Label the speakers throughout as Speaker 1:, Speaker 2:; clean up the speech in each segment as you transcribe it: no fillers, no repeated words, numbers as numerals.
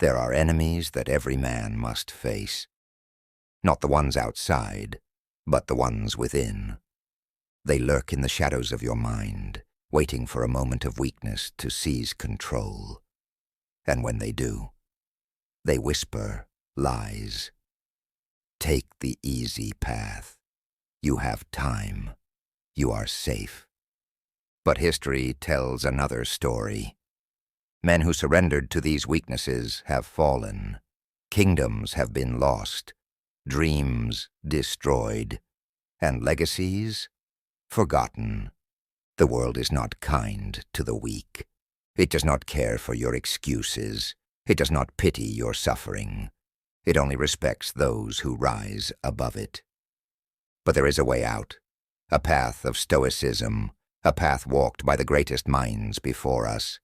Speaker 1: There are enemies that every man must face. Not the ones outside, but the ones within. They lurk in the shadows of your mind, waiting for a moment of weakness to seize control. And when they do, they whisper lies. Take the easy path. You have time. You are safe. But history tells another story. Men who surrendered to these weaknesses have fallen. Kingdoms have been lost, dreams destroyed, and legacies forgotten. The world is not kind to the weak. It does not care for your excuses. It does not pity your suffering. It only respects those who rise above it. But there is a way out, a path of Stoicism, a path walked by the greatest minds before us,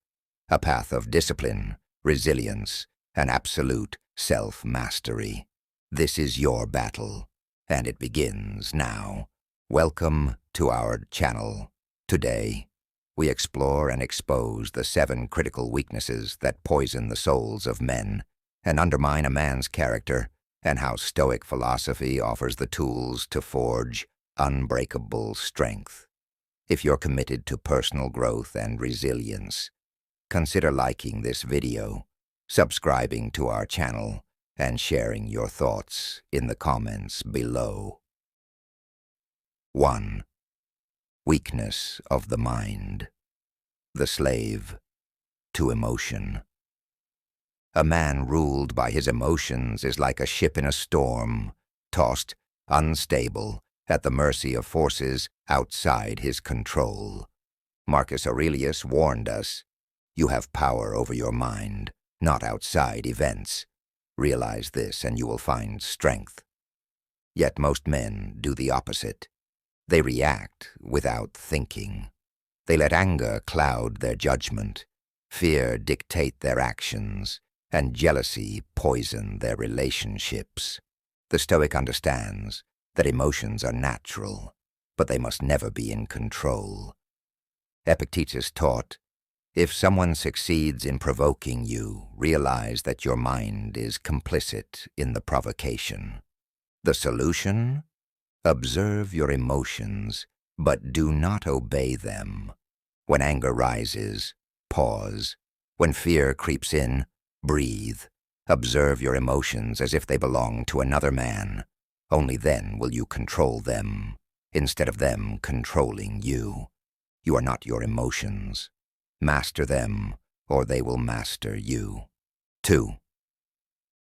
Speaker 1: a path of discipline, resilience, and absolute self-mastery. This is your battle, and it begins now. Welcome to our channel. Today, we explore and expose the 7 critical weaknesses that poison the souls of men and undermine a man's character, and how Stoic philosophy offers the tools to forge unbreakable strength. If you're committed to personal growth and resilience, consider liking this video, subscribing to our channel, and sharing your thoughts in the comments below. 1. Weakness of the mind. The slave to emotion. A man ruled by his emotions is like a ship in a storm, tossed, unstable, at the mercy of forces outside his control. Marcus Aurelius warned us, "You have power over your mind, not outside events. Realize this and you will find strength." Yet most men do the opposite. They react without thinking. They let anger cloud their judgment, fear dictate their actions, and jealousy poison their relationships. The Stoic understands that emotions are natural, but they must never be in control. Epictetus taught, "If someone succeeds in provoking you, realize that your mind is complicit in the provocation." The solution? Observe your emotions, but do not obey them. When anger rises, pause. When fear creeps in, breathe. Observe your emotions as if they belong to another man. Only then will you control them, instead of them controlling you. You are not your emotions. Master them, or they will master you. 2.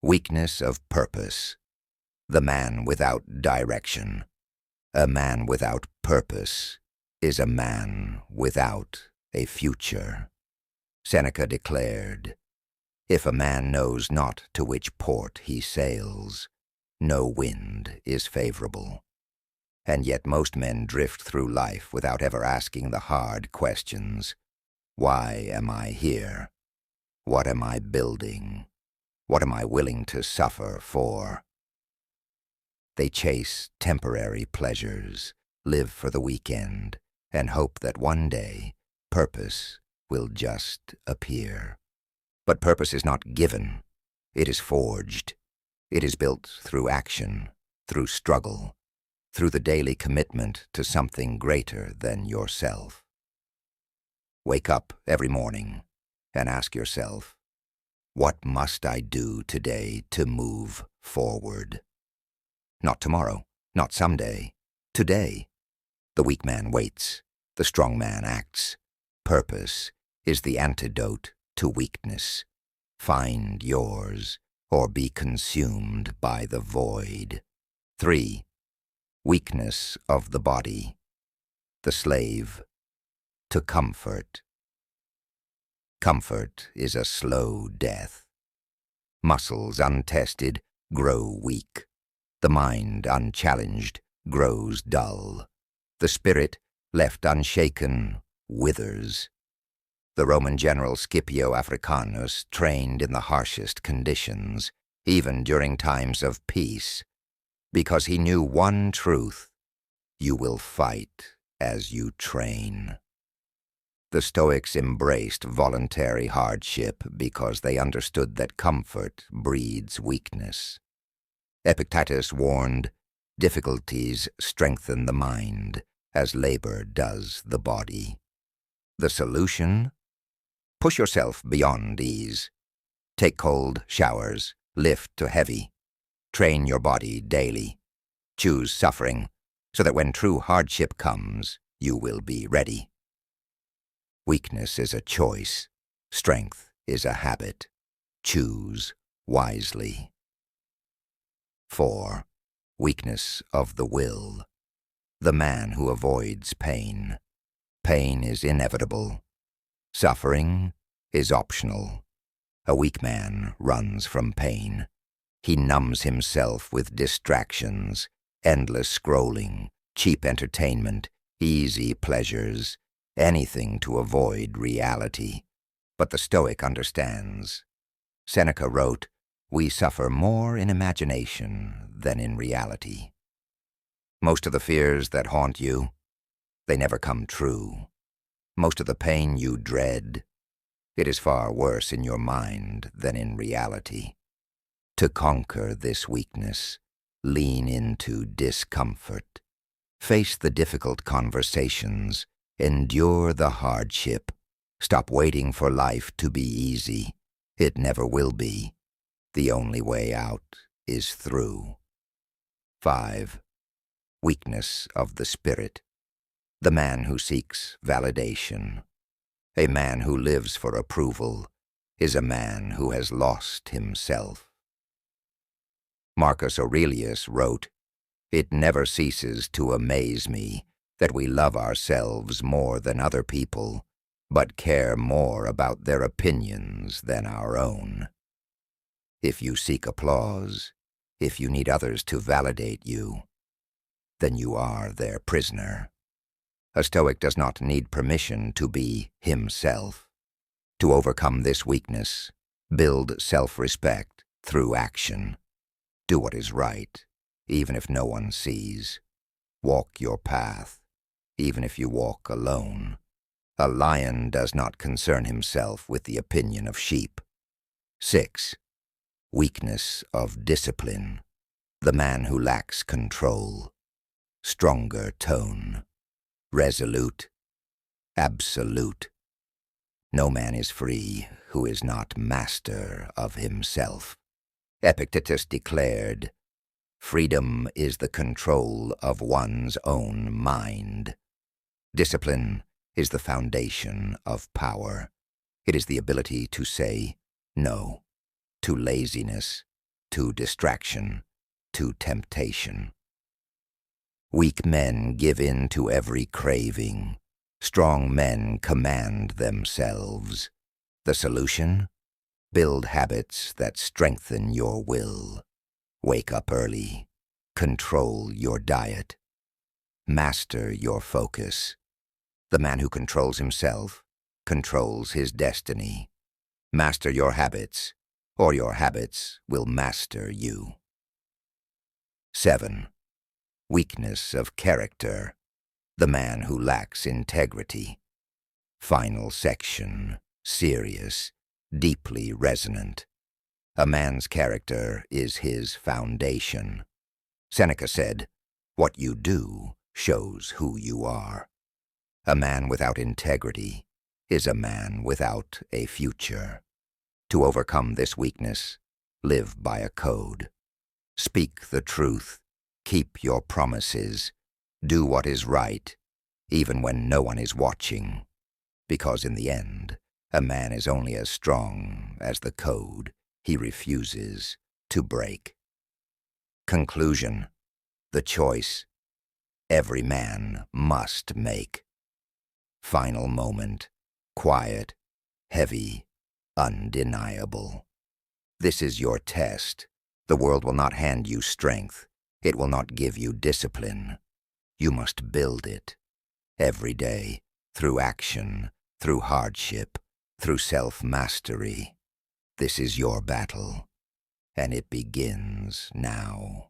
Speaker 1: Weakness of purpose. The man without direction. A man without purpose is a man without a future. Seneca declared, "If a man knows not to which port he sails, no wind is favorable." And yet most men drift through life without ever asking the hard questions. Why am I here? What am I building? What am I willing to suffer for? They chase temporary pleasures, live for the weekend, and hope that one day purpose will just appear. But purpose is not given. It is forged. It is built through action, through struggle, through the daily commitment to something greater than yourself. Wake up every morning and ask yourself, what must I do today to move forward? Not tomorrow, not someday, today. The weak man waits, the strong man acts. Purpose is the antidote to weakness. Find yours, or be consumed by the void. 3. Weakness of the body. The slave to comfort. Comfort is a slow death. Muscles untested grow weak. The mind, unchallenged, grows dull. The spirit, left unshaken, withers. The Roman general Scipio Africanus trained in the harshest conditions, even during times of peace, because he knew one truth: you will fight as you train. The Stoics embraced voluntary hardship because they understood that comfort breeds weakness. Epictetus warned, difficulties strengthen the mind, as labor does the body. The solution? Push yourself beyond ease. Take cold showers, lift to heavy. Train your body daily. Choose suffering, so that when true hardship comes, you will be ready. Weakness is a choice. Strength is a habit. Choose wisely. 4. Weakness of the will. The man who avoids pain. Pain is inevitable. Suffering is optional. A weak man runs from pain. He numbs himself with distractions, endless scrolling, cheap entertainment, easy pleasures, anything to avoid reality. But the Stoic understands. Seneca wrote, "We suffer more in imagination than in reality." Most of the fears that haunt you, they never come true. Most of the pain you dread, it is far worse in your mind than in reality. To conquer this weakness, lean into discomfort. Face the difficult conversations. Endure the hardship. Stop waiting for life to be easy. It never will be. The only way out is through. 5. Weakness of the spirit. The man who seeks validation. A man who lives for approval is a man who has lost himself. Marcus Aurelius wrote, "It never ceases to amaze me that we love ourselves more than other people, but care more about their opinions than our own." If you seek applause, if you need others to validate you, then you are their prisoner. A Stoic does not need permission to be himself. To overcome this weakness, build self-respect through action. Do what is right, even if no one sees. Walk your path, even if you walk alone. A lion does not concern himself with the opinion of sheep. 6. Weakness of discipline. The man who lacks control. Stronger tone. Resolute. Absolute. No man is free who is not master of himself. Epictetus declared, "Freedom is the control of one's own mind." Discipline is the foundation of power. It is the ability to say no to laziness, to distraction, to temptation. Weak men give in to every craving. Strong men command themselves. The solution? Build habits that strengthen your will. Wake up early. Control your diet. Master your focus. The man who controls himself controls his destiny. Master your habits, or your habits will master you. 7. Weakness of character. The man who lacks integrity. Final section, serious, deeply resonant. A man's character is his foundation. Seneca said, "What you do shows who you are." A man without integrity is a man without a future. To overcome this weakness, live by a code. Speak the truth. Keep your promises. Do what is right, even when no one is watching. Because in the end, a man is only as strong as the code he refuses to break. Conclusion. The choice every man must make. Final moment. Quiet, heavy, undeniable. This is your test. The world will not hand you strength. It will not give you discipline. You must build it. Every day, through action, through hardship, through self-mastery. This is your battle, and it begins now.